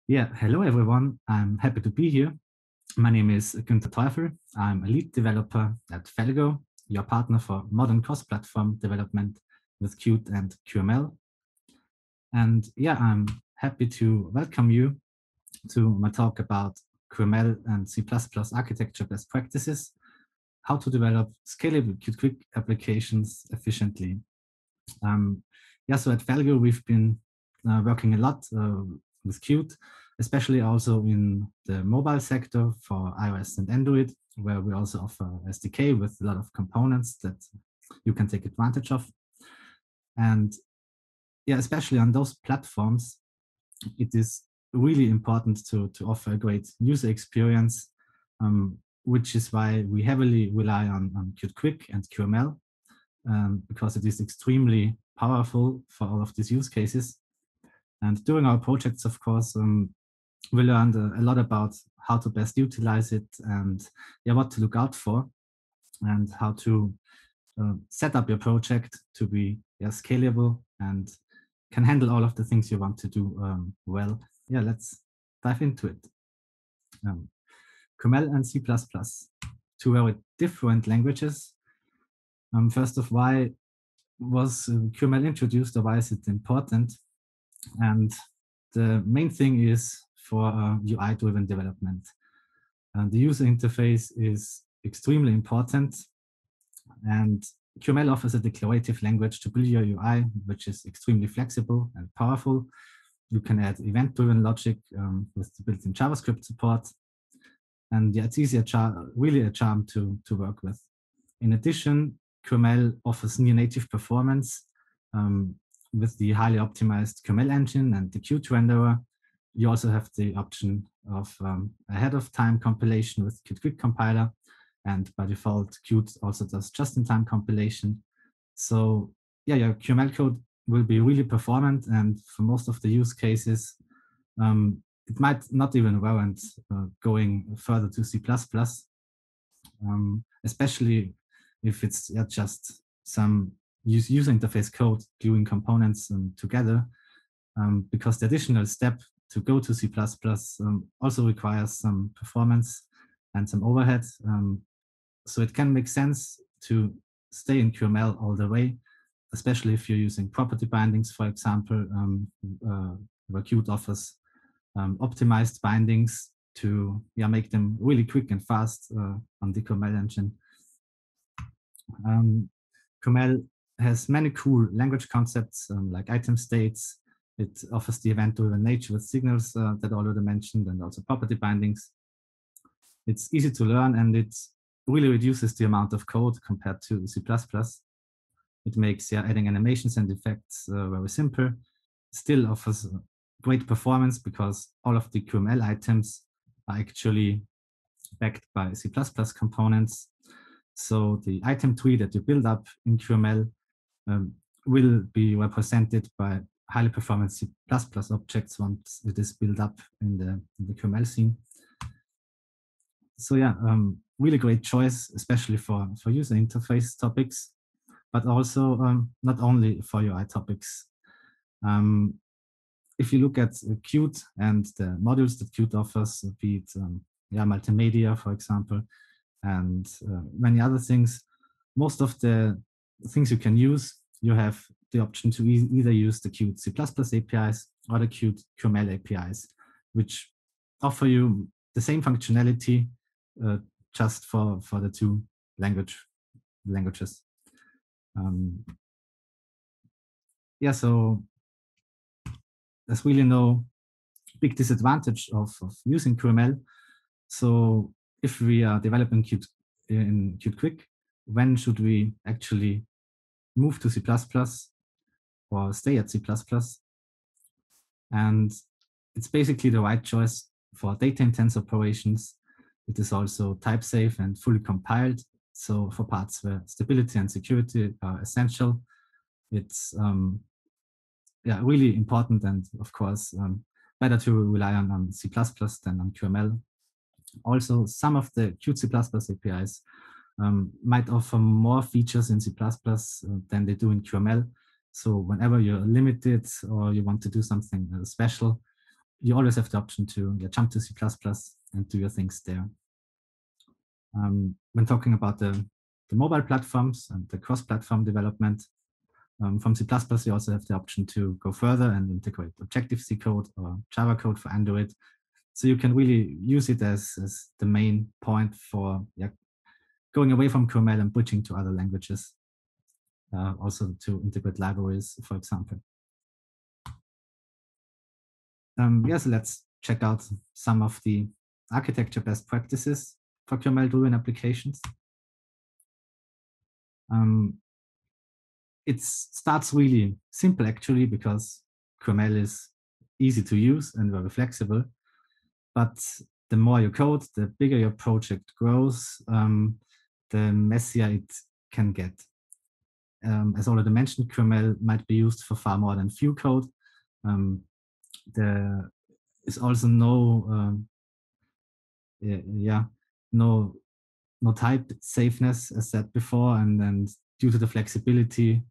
Yeah, hello everyone. I'm happy to be here. My name is Günther Teufel. I'm a lead developer at Felgo, your partner for modern cross-platform development with Qt and QML. And yeah, I'm happy to welcome you to my talk about QML and C++ architecture best practices, how to develop scalable Qt Quick applications efficiently. So at Felgo, we've been working a lot with Qt, especially also in the mobile sector for iOS and Android, where we also offer SDK with a lot of components that you can take advantage of. And yeah, especially on those platforms, it is really important to offer a great user experience, which is why we heavily rely on Qt Quick and QML, because it is extremely powerful for all of these use cases. And during our projects, of course, we learned a lot about how to best utilize it and what to look out for and how to set up your project to be scalable and can handle all of the things you want to do well. Yeah, let's dive into it. QML and C++, two very different languages. First of why was QML introduced, or why is it important? And the main thing is for UI-driven development. And the user interface is extremely important. And QML offers a declarative language to build your UI, which is extremely flexible and powerful. You can add event-driven logic with the built-in JavaScript support. And yeah, it's really a charm to work with. In addition, QML offers near-native performance with the highly optimized QML engine and the Qt renderer. You also have the option of ahead-of-time compilation with Qt Quick compiler, and by default, Qt also does just-in-time compilation. So yeah, your QML code will be really performant, and for most of the use cases, it might not even warrant going further to C++, especially if it's just some user interface code gluing components together, because the additional step to go to C++ also requires some performance and some overhead. So it can make sense to stay in QML all the way, especially if you're using property bindings, for example, where Qt offers optimized bindings to make them really quick and fast on the QML engine. QML has many cool language concepts like item states. It offers the event-driven nature with signals that I already mentioned, and also property bindings. It's easy to learn, and it really reduces the amount of code compared to C++. It makes adding animations and effects very simple. Still offers great performance because all of the QML items are actually backed by C++ components. So the item tree that you build up in QML will be represented by highly performant C++ objects once it is built up in the QML scene. So yeah, really great choice, especially for user interface topics, but also not only for UI topics. If you look at Qt and the modules that Qt offers, be it multimedia, for example, and many other things, most of the things you can use, you have the option to either use the Qt C++ APIs or the Qt QML APIs, which offer you the same functionality just for the two languages. So there's really no big disadvantage of using QML. So if we are developing Qt in Qt Quick, when should we actually move to C++ or stay at C++? And it's basically the right choice for data-intense operations. It is also type-safe and fully compiled. So for parts where stability and security are essential, it's really important, and of course better to rely on C++ than on QML. Also, some of the Qt C++ APIs might offer more features in C++ than they do in QML. So whenever you're limited or you want to do something special, you always have the option to jump to C++ and do your things there. When talking about the mobile platforms and the cross-platform development, from C++, you also have the option to go further and integrate Objective-C code or Java code for Android. So you can really use it as the main point for going away from QML and bridging to other languages. Also to integrate libraries, for example. So let's check out some of the architecture best practices for QML-driven applications. It starts really simple, actually, because QML is easy to use and very flexible. But the more you code, the bigger your project grows, the messier it can get. As already mentioned, QML might be used for far more than view code. There is also no type safeness, as said before, and due to the flexibility,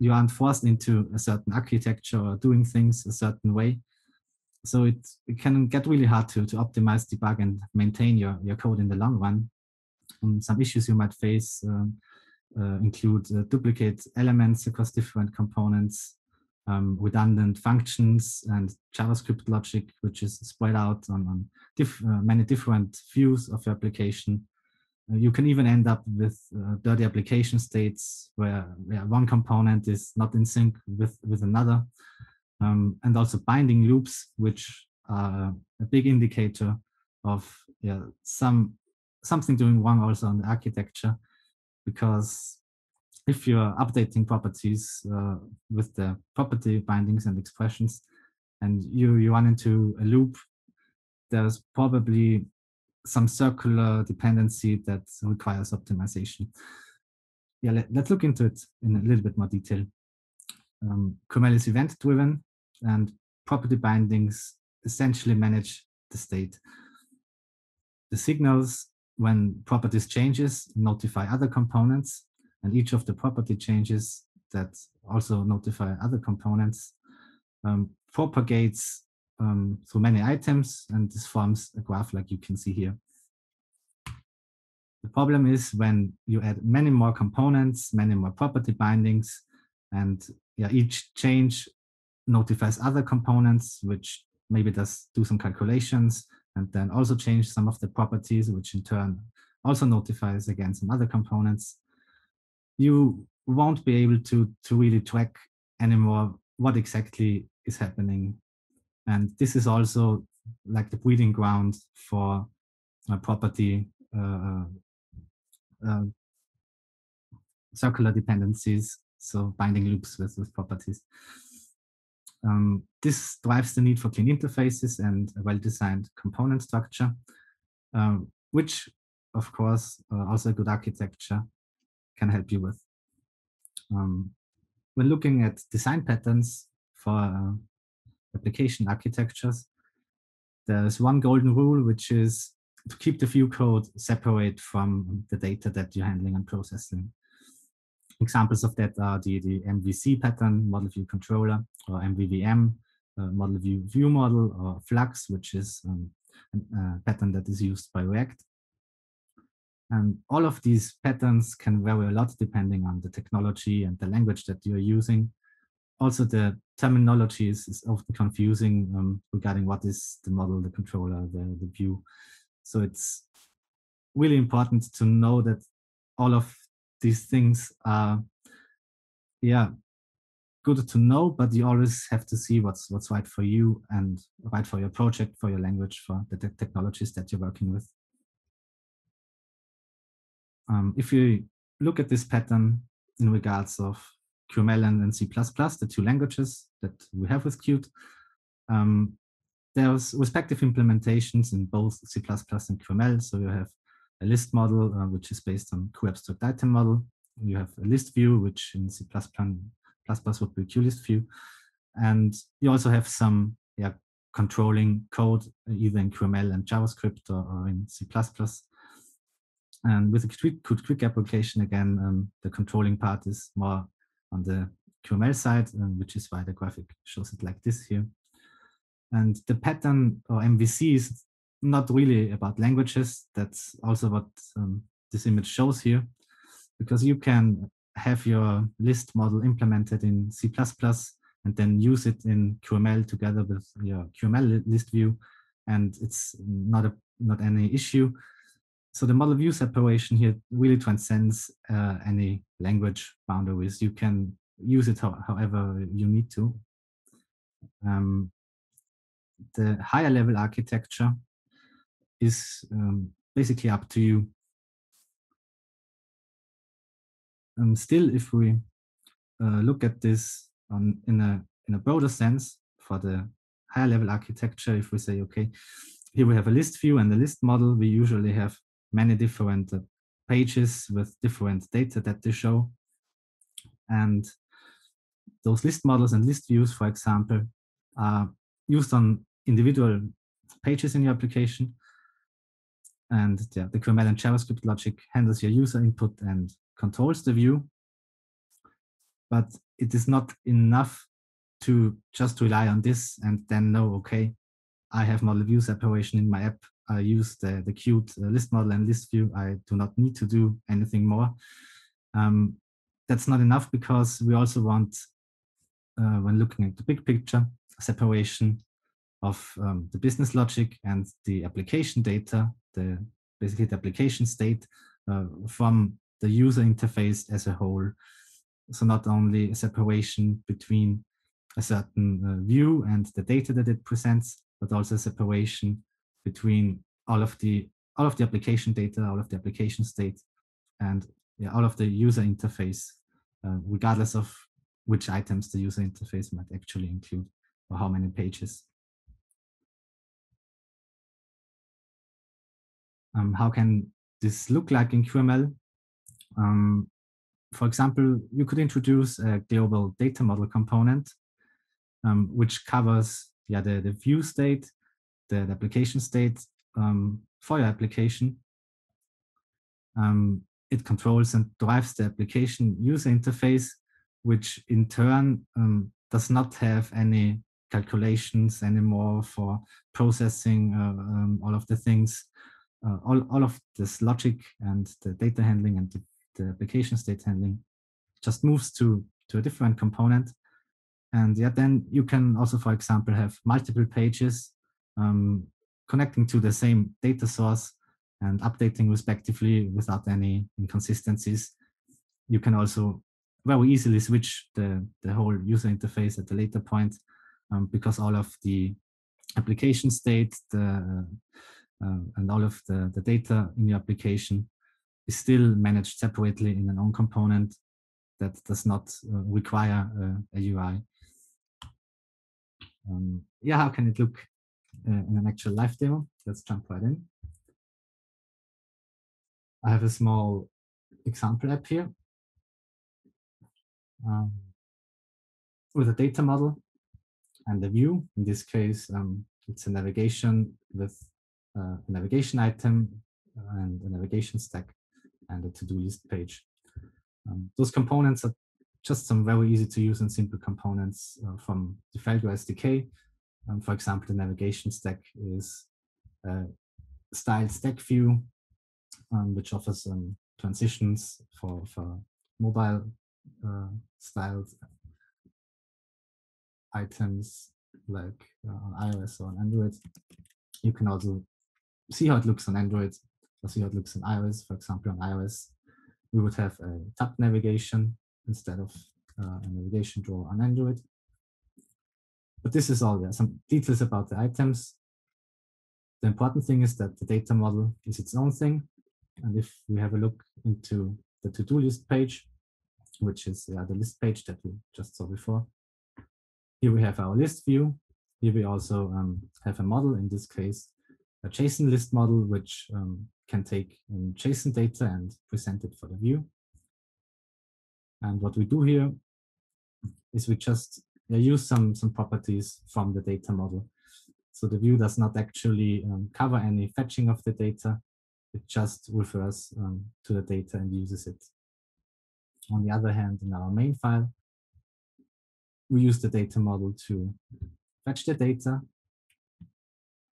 you aren't forced into a certain architecture or doing things a certain way. So it can get really hard to optimize, debug, and maintain your code in the long run. Some issues you might face include duplicate elements across different components, redundant functions, and JavaScript logic, which is spread out on many different views of your application. You can even end up with dirty application states where one component is not in sync with another. And also binding loops, which are a big indicator of something doing wrong also on the architecture, because if you're updating properties with the property bindings and expressions, and you run into a loop, there's probably some circular dependency that requires optimization. Let's look into it in a little bit more detail. QML is event-driven, and property bindings essentially manage the state. The signals when properties changes notify other components, and each of the property changes that also notify other components propagates through many items, and this forms a graph like you can see here. The problem is when you add many more components, many more property bindings, and each change notifies other components, which maybe do some calculations, and then also change some of the properties, which in turn also notifies again some other components. You won't be able to really track anymore what exactly is happening. And this is also like the breeding ground for property circular dependencies, so binding loops with properties. This drives the need for clean interfaces and a well-designed component structure, which, of course, also a good architecture can help you with. When looking at design patterns for application architectures, there's one golden rule, which is to keep the view code separate from the data that you're handling and processing. Examples of that are the MVC pattern, model view controller, or MVVM, model view model, or Flux, which is a pattern that is used by React. And all of these patterns can vary a lot depending on the technology and the language that you're using. Also, the terminology is often confusing regarding what is the model, the controller, the view. So it's really important to know that all of these things are good to know, but you always have to see what's right for you and right for your project, for your language, for the technologies that you're working with. If you look at this pattern in regards of QML and C++, the two languages that we have with Qt, there's respective implementations in both C++ and QML. So you have a list model, which is based on QAbstract item model. You have a list view, which in C++ would be QList view. And you also have some controlling code, either in QML and JavaScript or in C++. And with the Qt Quick application, again, the controlling part is more on the QML side, which is why the graphic shows it like this here. And the pattern or MVC is not really about languages. That's also what this image shows here, because you can have your list model implemented in C++ and then use it in QML together with your QML list view, and it's not any issue. So the model view separation here really transcends any language boundaries. You can use it however you need to. The higher level architecture is basically up to you. Still, if we look at this in a broader sense for the higher level architecture, if we say, okay, here we have a list view and a list model, we usually have many different pages with different data that they show. And those list models and list views, for example, are used on individual pages in your application. And yeah, the QML and JavaScript logic handles your user input and controls the view. But it is not enough to just rely on this and then know, okay, I have model view separation in my app. I use the Qt list model and list view. I do not need to do anything more. That's not enough, because we also want, when looking at the big picture, separation of the business logic and the application data, basically the application state, from the user interface as a whole. So not only a separation between a certain view and the data that it presents, but also a separation between all of the application data, all of the application state, and all of the user interface, regardless of which items the user interface might actually include or how many pages. How can this look like in QML? For example, you could introduce a global data model component, which covers the view state, the application state for your application. It controls and drives the application user interface, which in turn does not have any calculations anymore for processing all of the things. All of this logic and the data handling and the application state handling just moves to a different component. And then you can also, for example, have multiple pages connecting to the same data source and updating respectively without any inconsistencies. You can also very easily switch the whole user interface at a later point, because all of the application state and all of the data in your application is still managed separately in an own component that does not require a UI. How can it look in an actual live demo? Let's jump right in. I have a small example app here with a data model and a view. In this case, it's a navigation with a navigation item and a navigation stack and a to-do list page. Those components are just some very easy to use and simple components from the Felgo SDK. For example, the navigation stack is a styled stack view, which offers transitions for mobile styled items like on iOS or on Android. You can also see how it looks on Android or see how it looks on iOS. For example, on iOS, we would have a tab navigation instead of a navigation drawer on Android. But this is all, some details about the items. The important thing is that the data model is its own thing. And if we have a look into the to-do list page, which is the list page that we just saw before, here we have our list view. Here we also have a model, in this case, a JSON list model, which can take in JSON data and present it for the view. And what we do here is we just use some properties from the data model. So the view does not actually cover any fetching of the data. It just refers to the data and uses it. On the other hand, in our main file, we use the data model to fetch the data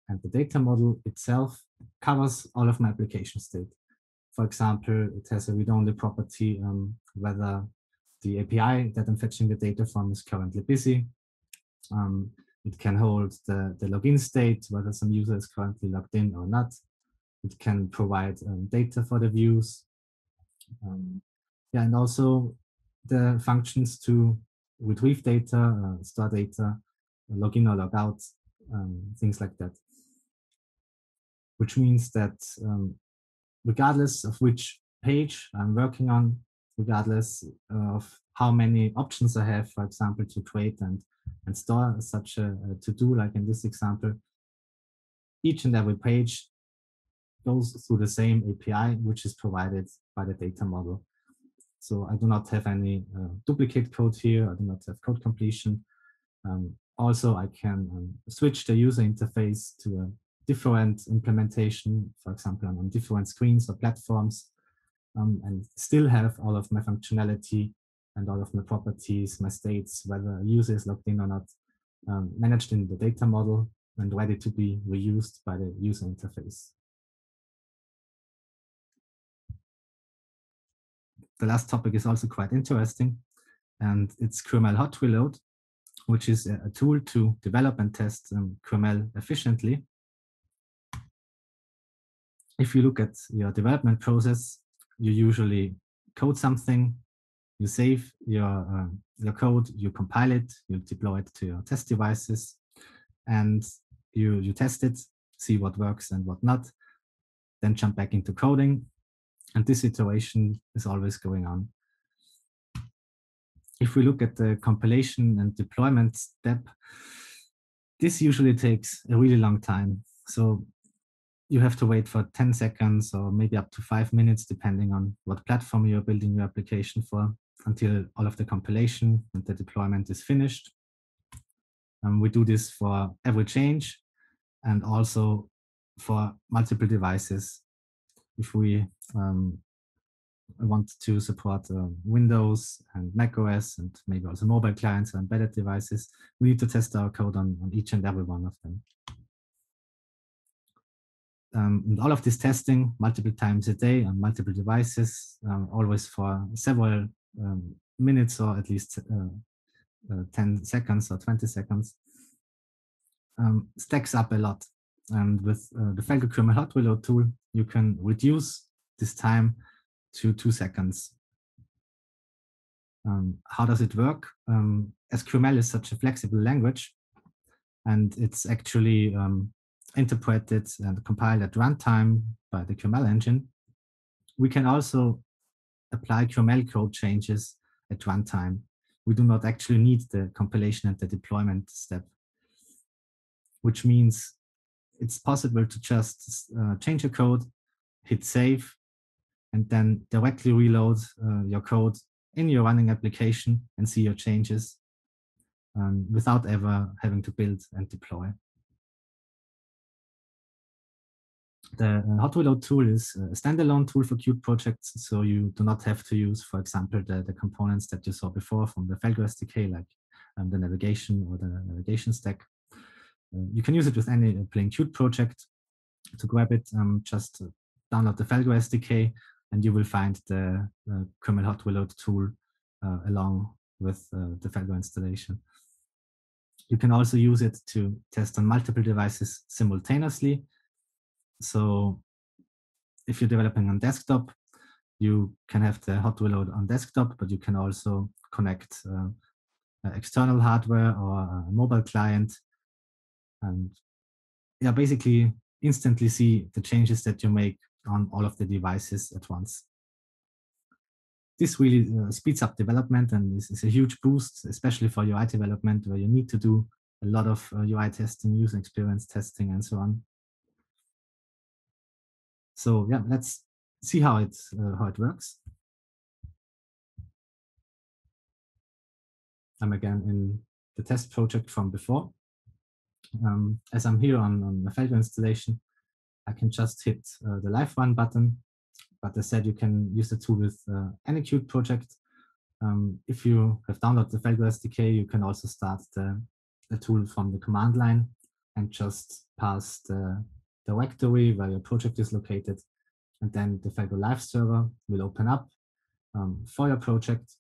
And the data model itself covers all of my application state. For example, it has a read-only property whether the API that I'm fetching the data from is currently busy. It can hold the login state, whether some user is currently logged in or not. It can provide data for the views. Yeah, and also the functions to retrieve data, store data, log in or log out, things like that. Which means that regardless of which page I'm working on, regardless of how many options I have, for example, to create and store such a to-do, like in this example, each and every page goes through the same API, which is provided by the data model. So I do not have any duplicate code here. I do not have code completion. Also, I can switch the user interface to a different implementation, for example, on different screens or platforms, and still have all of my functionality and all of my properties, my states, whether a user is logged in or not, managed in the data model and ready to be reused by the user interface. The last topic is also quite interesting, and it's QML Hot Reload, which is a tool to develop and test QML efficiently. If you look at your development process, you usually code something, you save your code, you compile it, you deploy it to your test devices, and you test it, see what works and what not, then jump back into coding. And this iteration is always going on. If we look at the compilation and deployment step, this usually takes a really long time. So you have to wait for 10 seconds or maybe up to 5 minutes, depending on what platform you're building your application for, until all of the compilation and the deployment is finished. We do this for every change and also for multiple devices. If we want to support Windows and macOS and maybe also mobile clients or embedded devices, we need to test our code on each and every one of them. And all of this testing multiple times a day on multiple devices, always for several minutes or at least 10 seconds or 20 seconds, stacks up a lot. And with the Felgo QML Hot Reload tool, you can reduce this time to 2 seconds. How does it work? SQML is such a flexible language, and it's actually interpreted and compiled at runtime by the QML engine. We can also apply QML code changes at runtime. We do not actually need the compilation and the deployment step, which means it's possible to just change a code, hit save, and then directly reload your code in your running application and see your changes without ever having to build and deploy. The Hot Reload tool is a standalone tool for Qt projects, so you do not have to use, for example, the components that you saw before from the Felgo SDK, like the navigation or the navigation stack. You can use it with any plain Qt project. To grab it, just download the Felgo SDK, and you will find the QML Hot Reload tool along with the Felgo installation. You can also use it to test on multiple devices simultaneously. So if you're developing on desktop, you can have the Hot Reload on desktop, but you can also connect external hardware or a mobile client, and yeah, basically instantly see the changes that you make on all of the devices at once. This really speeds up development and is a huge boost, especially for UI development, where you need to do a lot of UI testing, user experience testing, and so on. So yeah, let's see how it works. I'm again in the test project from before. As I'm here on the Felgo installation, I can just hit the live run button. But as said, you can use the tool with any Qt project. If you have downloaded the Felgo SDK, you can also start the tool from the command line and just pass the directory where your project is located. And then the Felgo Live server will open up for your project.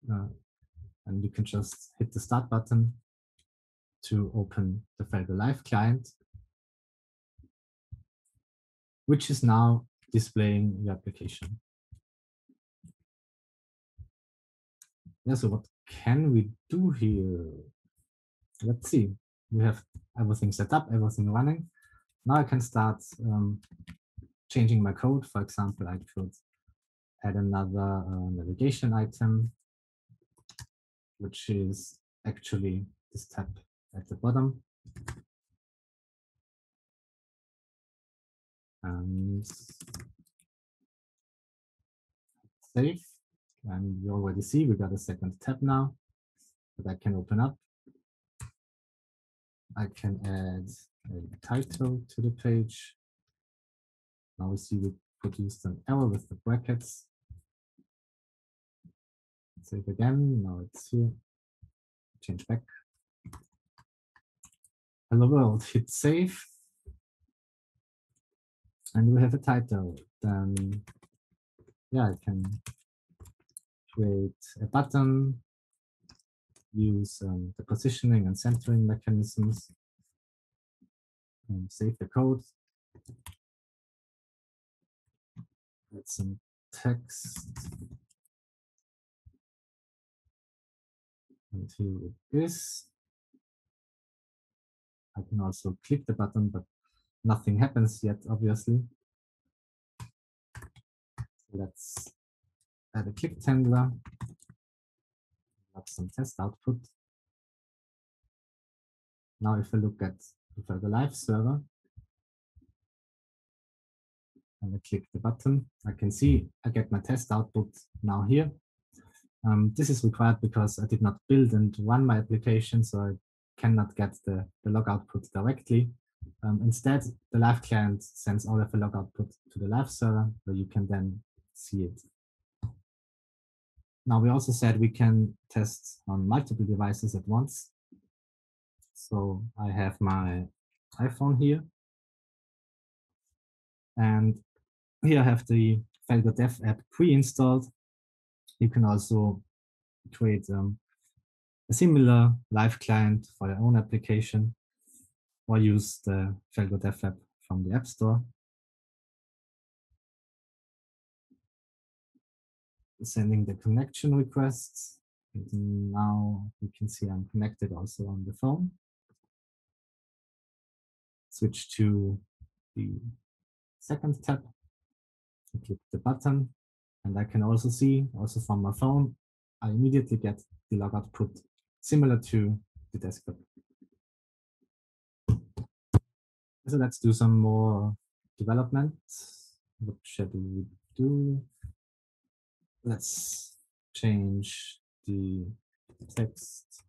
And you can just hit the start button to open the Felgo Live client, which is now displaying your application. Yeah, so what can we do here? Let's see. We have everything set up, everything running. Now I can start changing my code. For example, I could add another navigation item, which is actually this tab at the bottom. And save. And you already see we got a second tab now that I can open up. I can add a title to the page. Now we see we produced an error with the brackets. Save again. Now it's here. Change back. Hello world. Hit save. And we have a title. Then, yeah, I can create a button, use the positioning and centering mechanisms, and save the code. Add some text. And here it is. I can also click the button, but nothing happens yet, obviously. So let's add a click handler, have some test output. Now, if I look at the live server and I click the button, I can see I get my test output now here. This is required because I did not build and run my application, so I cannot get the log output directly. Instead, the live client sends all of the log output to the live server, where you can then see it. Now, we also said we can test on multiple devices at once. So I have my iPhone here. And here I have the Felgo Dev app pre-installed. You can also create a similar live client for your own application, or use the Felgo Dev app from the App Store. Sending the connection requests. And now you can see I'm connected also on the phone. Switch to the second tab. Click the button, and I can also see, also from my phone, I immediately get the log output similar to the desktop. So let's do some more development. What should we do? Let's change the text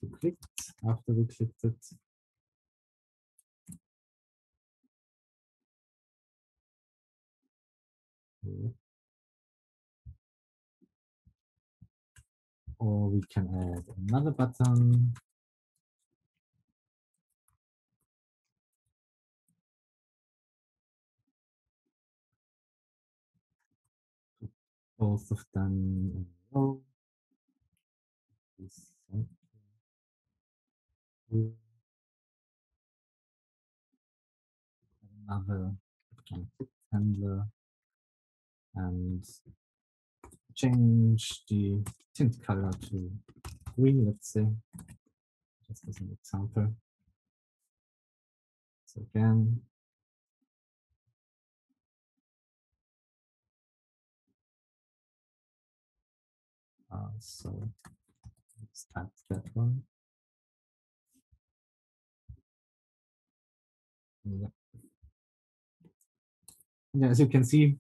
to clicked after we clicked it. Or we can add another button. Both of them in a row. Another handler, and change the tint color to green, let's say, just as an example. So again, so let's type that one. Yeah, as you can see,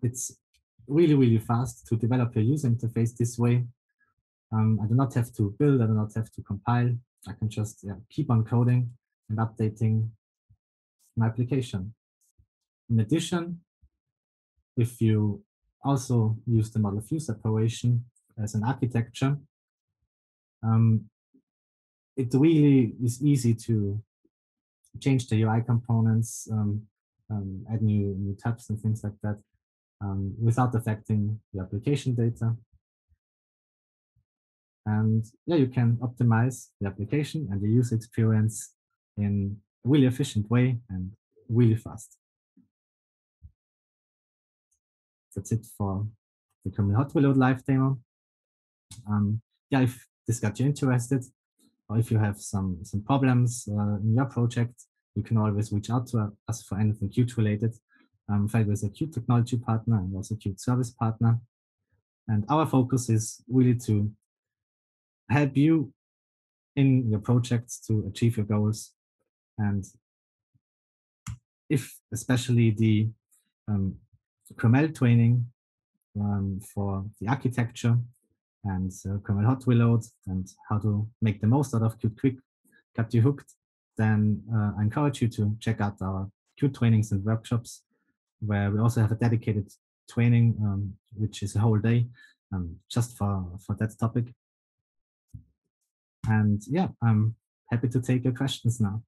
it's really, really fast to develop your user interface this way. I do not have to build, I do not have to compile. I can just keep on coding and updating my application. In addition, if you also use the model view separation as an architecture, it really is easy to change the UI components, add new tabs and things like that, without affecting the application data. And yeah, you can optimize the application and the user experience in a really efficient way and really fast. That's it for the QML Hot Reload live demo. Yeah, if this got you interested, or if you have some problems in your project, you can always reach out to us for anything Qt related. Felgo is a Qt technology partner and also Qt service partner. And our focus is really to help you in your projects to achieve your goals. And if especially the QML training for the architecture and QML Hot Reload and how to make the most out of Qt Quick got you hooked, then I encourage you to check out our Qt trainings and workshops, where we also have a dedicated training, which is a whole day just for that topic. And yeah, I'm happy to take your questions now.